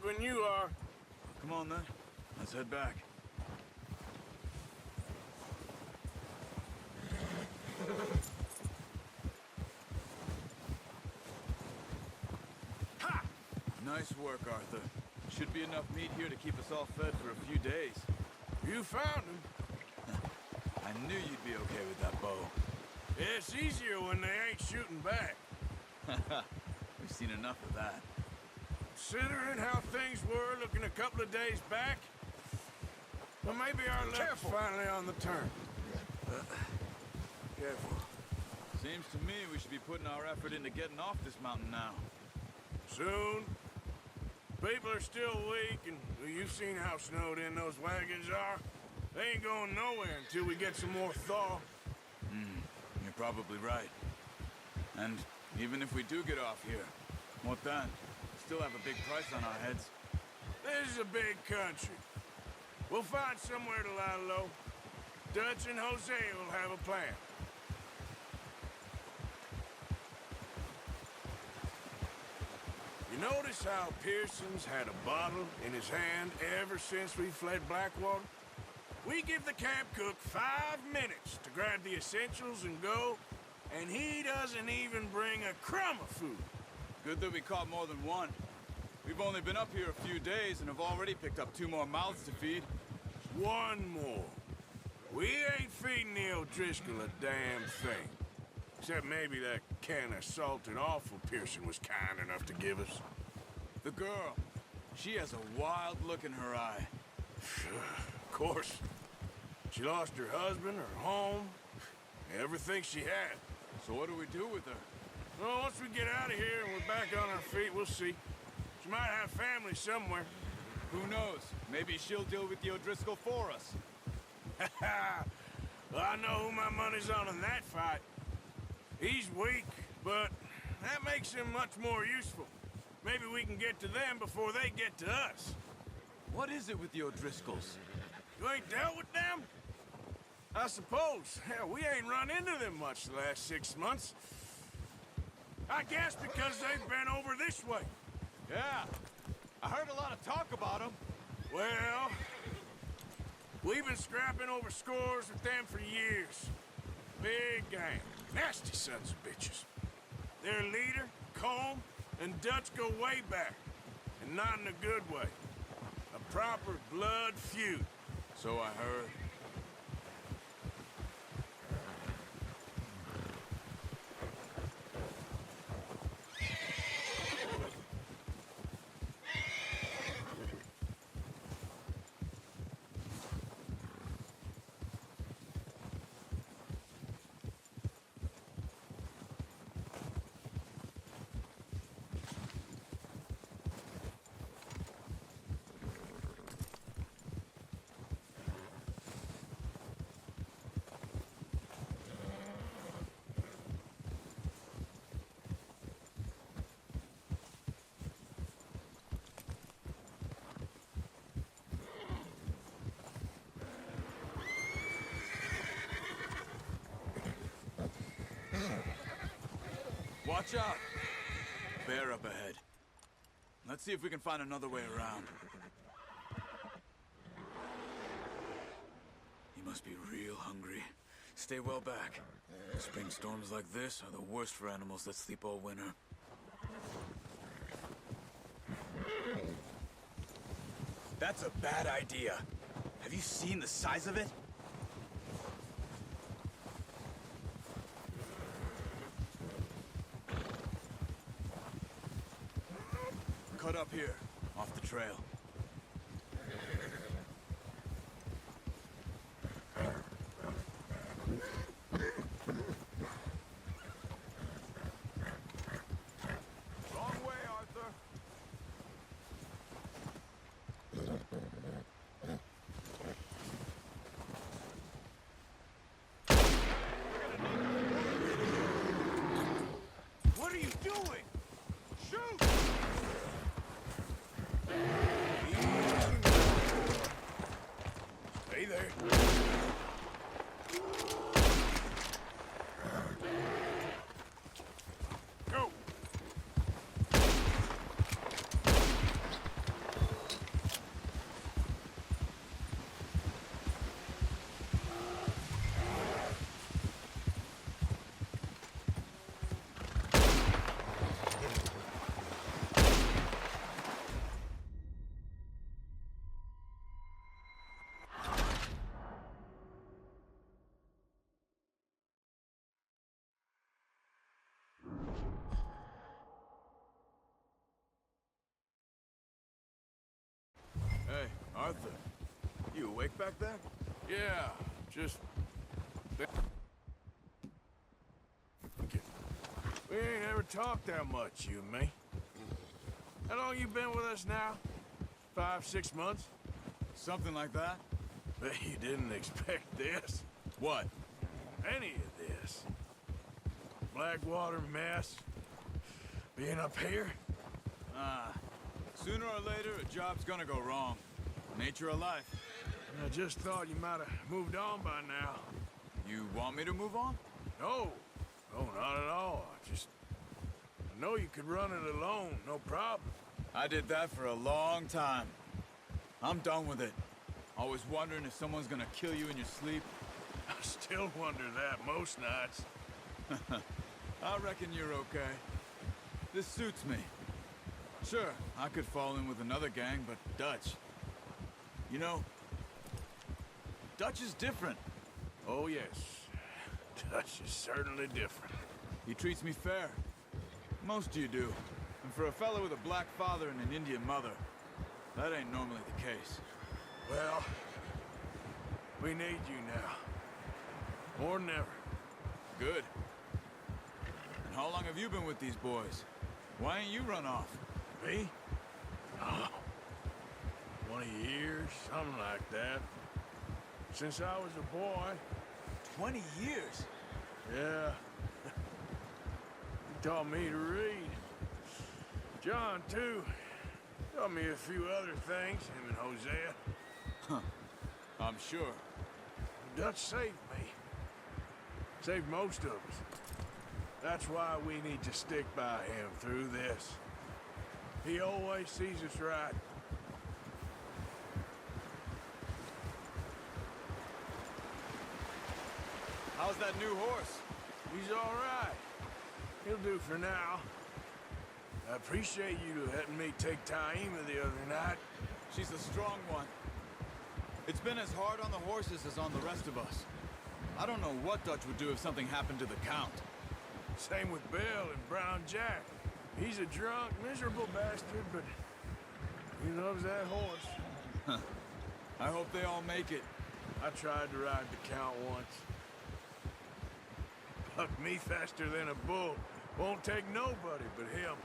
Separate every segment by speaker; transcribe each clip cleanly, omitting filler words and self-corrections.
Speaker 1: when you are.
Speaker 2: Come on, then. Let's head back.
Speaker 1: Ha!
Speaker 2: Nice work, Arthur. Should be enough meat here to keep us all fed for a few days.
Speaker 1: You found him.
Speaker 2: I knew you'd be okay with that bow.
Speaker 1: It's easier when they ain't shooting back.
Speaker 2: We've seen enough of that.
Speaker 1: Considering how things were looking a couple of days back, well, maybe our luck's finally on the turn. Careful.
Speaker 2: Seems to me we should be putting our effort into getting off this mountain now.
Speaker 1: Soon. People are still weak, and well, you've seen how snowed in those wagons are. They ain't going nowhere until we get some more thaw.
Speaker 2: You're probably right. And even if we do get off here, what then? Still have a big price on our heads.
Speaker 1: This is a big country. We'll find somewhere to lie low. Dutch and Jose will have a plan. You notice how Pearson's had a bottle in his hand ever since we fled Blackwater? We give the camp cook 5 minutes to grab the essentials and go, and he doesn't even bring a crumb of food.
Speaker 2: Good that we caught more than one. We've only been up here a few days and have already picked up 2 more mouths to feed.
Speaker 1: One more. We ain't feeding the O'Driscoll a damn thing. Except maybe that can of salted offal Pearson was kind enough to give us.
Speaker 2: The girl, she has a wild look in her eye.
Speaker 1: Of course. She lost her husband, her home, everything she had.
Speaker 2: So what do we do with her?
Speaker 1: Well, once we get out of here and we're back on our feet, we'll see. She might have family somewhere.
Speaker 2: Who knows? Maybe she'll deal with the O'Driscoll for us.
Speaker 1: Well, I know who my money's on in that fight. He's weak, but that makes him much more useful. Maybe we can get to them before they get to us.
Speaker 2: What is it with the O'Driscolls?
Speaker 1: You ain't dealt with them? I suppose. Hell, we ain't run into them much the last 6 months. I guess because they've been over this way.
Speaker 2: Yeah, I heard a lot of talk about them.
Speaker 1: Well, we've been scrapping over scores with them for years. Big gang. Nasty sons of bitches. Their leader, Combe, and Dutch go way back. And not in a good way. A proper blood feud.
Speaker 2: So I heard. Watch out! Bear up ahead. Let's see if we can find another way around. He must be real hungry. Stay well back. Spring storms like this are the worst for animals that sleep all winter. That's a bad idea. Have you seen the size of it? Cut up here, off the trail. Wrong way, Arthur.
Speaker 1: What are you doing? Shoot! Stay there. Go!
Speaker 2: Arthur, you awake back there?
Speaker 1: Yeah, just... We ain't ever talked that much, you and me. How long you been with us now? 5, 6 months?
Speaker 2: Something like that?
Speaker 1: Bet you didn't expect this.
Speaker 2: What?
Speaker 1: Any of this. Blackwater mess. Being up here?
Speaker 2: Sooner or later, a job's gonna go wrong. Nature of life.
Speaker 1: I just thought you might have moved on by now.
Speaker 2: You want me to move on?
Speaker 1: No. No, not at all. I know you could run it alone, no problem.
Speaker 2: I did that for a long time. I'm done with it. Always wondering if someone's gonna kill you in your sleep.
Speaker 1: I still wonder that most nights.
Speaker 2: I reckon you're okay. This suits me. Sure, I could fall in with another gang, but Dutch... You know, Dutch is different.
Speaker 1: Oh, yes. Dutch is certainly different.
Speaker 2: He treats me fair. Most of you do. And for a fellow with a black father and an Indian mother, that ain't normally the case.
Speaker 1: Well, we need you now. More than ever.
Speaker 2: Good. And how long have you been with these boys? Why ain't you run off?
Speaker 1: Me? Oh, 20 years, something like that. Since I was a boy.
Speaker 2: 20 years?
Speaker 1: Yeah. He taught me to read. John, too. Taught me a few other things, him and Hosea.
Speaker 2: Huh. I'm sure.
Speaker 1: Dutch saved me. Saved most of us. That's why we need to stick by him through this. He always sees us right.
Speaker 2: How's that new horse?
Speaker 1: He's all right. He'll do for now. I appreciate you letting me take Taima the other night.
Speaker 2: She's a strong one. It's been as hard on the horses as on the rest of us. I don't know what Dutch would do if something happened to the Count.
Speaker 1: Same with Bill and Brown Jack. He's a drunk, miserable bastard, but he loves that horse.
Speaker 2: I hope they all make it.
Speaker 1: I tried to ride the Count once. Bucked me faster than a bull. Won't take nobody but him.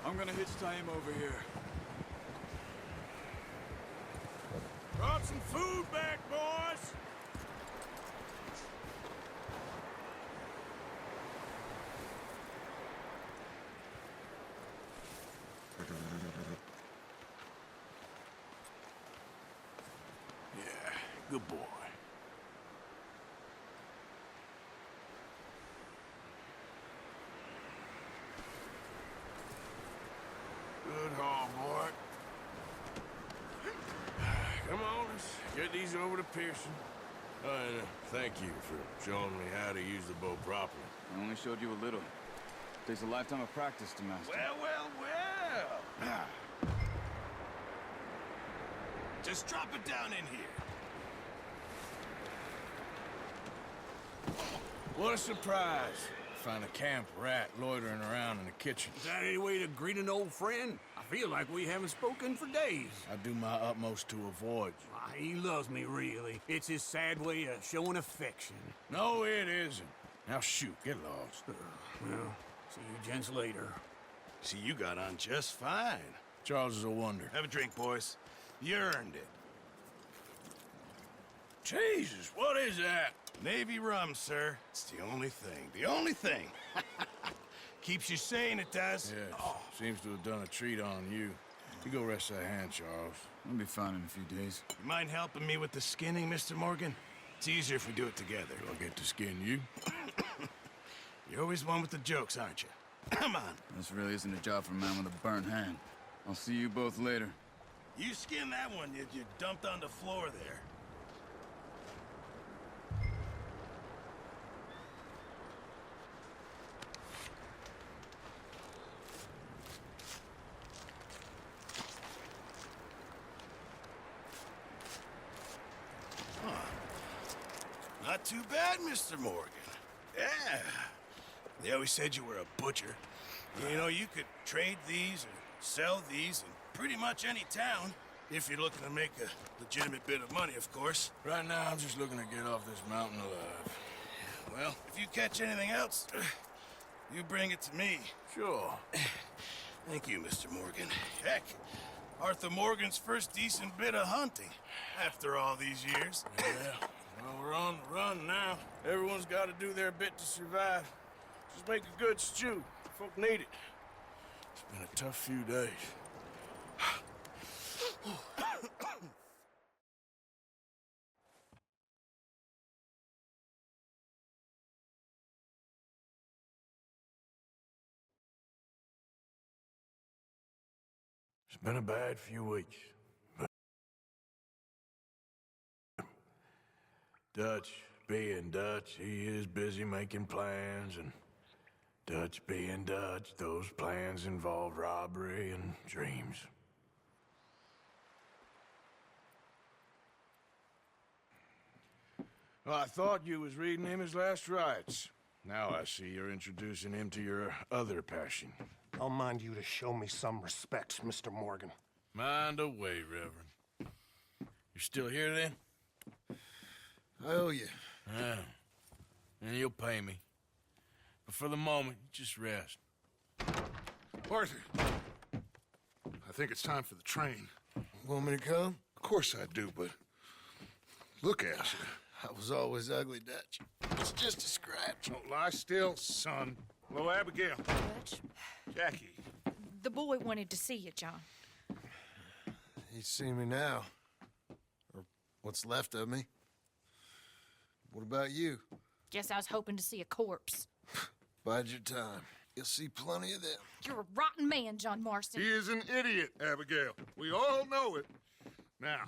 Speaker 2: I'm gonna hitch Taima over here.
Speaker 1: Brought some food back, boys! Yeah, good boy. Good haul, boy. Come on, let's get these over to Pearson. And thank you for showing me how to use the bow properly.
Speaker 2: I only showed you a little. Takes a lifetime of practice to master.
Speaker 1: Well. Just drop it down in here. What a surprise. Find a camp rat loitering around in the kitchen.
Speaker 3: Is that any way to greet an old friend? I feel like we haven't spoken for days.
Speaker 1: I do my utmost to avoid you.
Speaker 3: Ah, he loves me, really. It's his sad way of showing affection.
Speaker 1: No, it isn't. Now shoot, get lost.
Speaker 3: Well, see you gents later.
Speaker 4: See, you got on just fine.
Speaker 1: Charles is a wonder.
Speaker 4: Have a drink, boys. You earned it.
Speaker 1: Jesus, what is that?
Speaker 4: Navy rum, sir. It's the only thing. The only thing. Keeps you sane, it does.
Speaker 1: Yeah, seems to have done a treat on you. You go rest that hand, Charles.
Speaker 2: I'll be fine in a few days.
Speaker 4: You mind helping me with the skinning, Mr. Morgan? It's easier if we do it together.
Speaker 1: Do I get to skin you?
Speaker 4: You're always one with the jokes, aren't you? Come on.
Speaker 2: This really isn't a job for a man with a burnt hand. I'll see you both later.
Speaker 4: You skin that one you dumped on the floor there. not too bad, Mr. Morgan. Yeah. They always said you were a butcher. You know, you could trade these or sell these in pretty much any town, if you're looking to make a legitimate bit of money, of course.
Speaker 1: Right now, I'm just looking to get off this mountain alive.
Speaker 4: Well, if you catch anything else, you bring it to me.
Speaker 1: Sure.
Speaker 4: Thank you, Mr. Morgan. Heck, Arthur Morgan's first decent bit of hunting after all these years.
Speaker 1: Yeah, well, we're on the run now. Everyone's got to do their bit to survive. Just make a good stew. Folk need it. It's been a tough few days. It's been a bad few weeks, but Dutch being Dutch, he is busy making plans, and Dutch being Dutch, those plans involve robbery and dreams. Well, I thought you was reading him his last rites. Now I see you're introducing him to your other passion.
Speaker 5: I'll mind you to show me some respect, Mr. Morgan.
Speaker 1: Mind away, Reverend. You still here, then?
Speaker 4: I owe you.
Speaker 1: Yeah. And you'll pay me. But for the moment, just rest.
Speaker 6: Arthur, I think it's time for the train.
Speaker 4: Want me to come?
Speaker 6: Of course I do, but look at you.
Speaker 4: I was always ugly, Dutch. It's just a scratch.
Speaker 6: Don't lie still, son. Hello, Abigail.
Speaker 7: Dutch,
Speaker 6: Jackie.
Speaker 7: the boy wanted to see you, John.
Speaker 4: He's seen me now. Or what's left of me. What about you?
Speaker 7: Guess I was hoping to see a corpse.
Speaker 4: Bide your time. You'll see plenty of them.
Speaker 7: You're a rotten man, John Marston.
Speaker 6: He is an idiot, Abigail. We all know it. Now,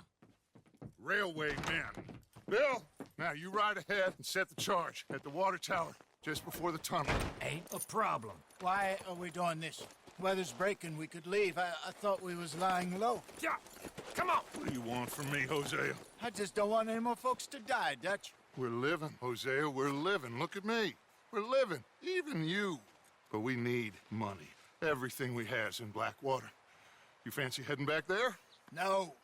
Speaker 6: railway men. Bill, now you ride ahead and set the charge at the water tower just before the tunnel.
Speaker 8: Ain't a problem. Why are we doing this? Weather's breaking. We could leave. I thought we was lying low.
Speaker 6: Yeah, come on. What do you want from me, Hosea?
Speaker 8: I just don't want any more folks to die, Dutch.
Speaker 6: We're living, Hosea. We're living. Look at me. We're living. Even you. But we need money. Everything we has in Blackwater. You fancy heading back there?
Speaker 8: No.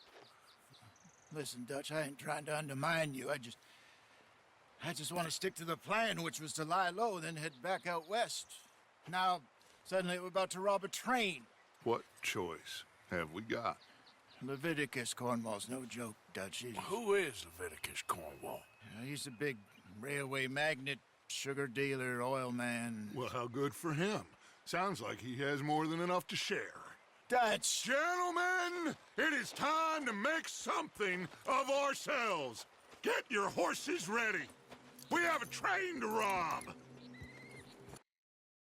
Speaker 8: Listen, Dutch, I ain't trying to undermine you. I just want to stick to the plan, which was to lie low, then head back out west. Now, suddenly we're about to rob a train.
Speaker 6: What choice have we got?
Speaker 8: Leviticus Cornwall's no joke, Dutch.
Speaker 1: Who is Leviticus Cornwall?
Speaker 8: He's a big railway magnate, sugar dealer, oil man.
Speaker 6: Well, how good for him. Sounds like he has more than enough to share.
Speaker 8: Dutch!
Speaker 6: Gentlemen, it is time to make something of ourselves. Get your horses ready. We have a train to rob.